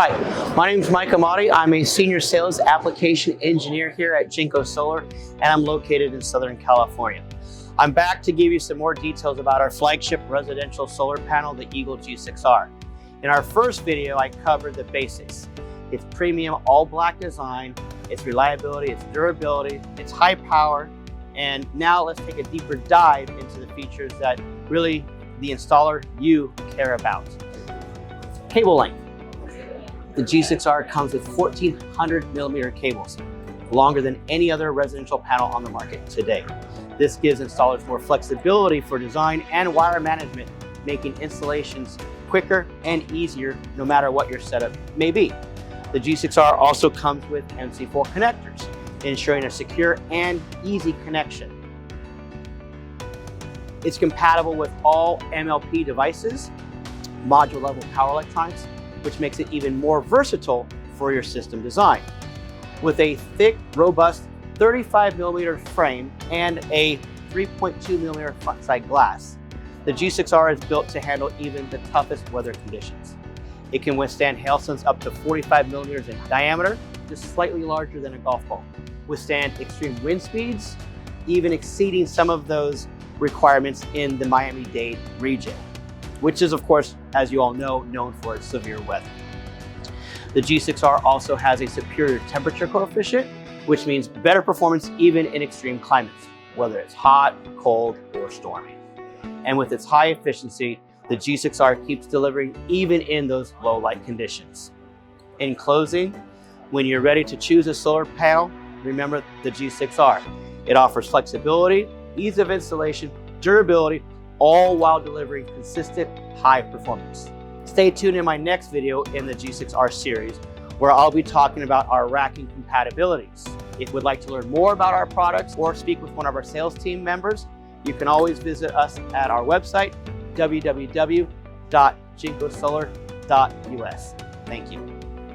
Hi, my name is Mike Amati. I'm a senior sales application engineer here at Jinko Solar, and I'm located in Southern California. I'm back to give you some more details about our flagship residential solar panel, the Eagle G6R. In our first video, I covered the basics. Its premium all-black design, its reliability, its durability, its high power, and now let's take a deeper dive into the features that really the installer you care about. Cable length. The G6R comes with 1,400 millimeter cables, longer than any other residential panel on the market today. This gives installers more flexibility for design and wire management, making installations quicker and easier no matter what your setup may be. The G6R also comes with MC4 connectors, ensuring a secure and easy connection. It's compatible with all MLP devices, module level power electronics, which makes it even more versatile for your system design. With a thick, robust 35 millimeter frame and a 3.2 millimeter front side glass, the G6R is built to handle even the toughest weather conditions. It can withstand hailstones up to 45 millimeters in diameter, just slightly larger than a golf ball, withstand extreme wind speeds, even exceeding some of those requirements in the Miami-Dade region, which is, of course, as you all know, known for its severe weather. The G6R also has a superior temperature coefficient, which means better performance even in extreme climates, whether it's hot, cold, or stormy. And with its high efficiency, the G6R keeps delivering even in those low light conditions. In closing, when you're ready to choose a solar panel, remember the G6R. It offers flexibility, ease of installation, durability, all while delivering consistent high performance. Stay tuned in my next video in the G6R series, where I'll be talking about our racking compatibilities. If you would like to learn more about our products or speak with one of our sales team members, you can always visit us at our website, www.jinkosolar.us. Thank you.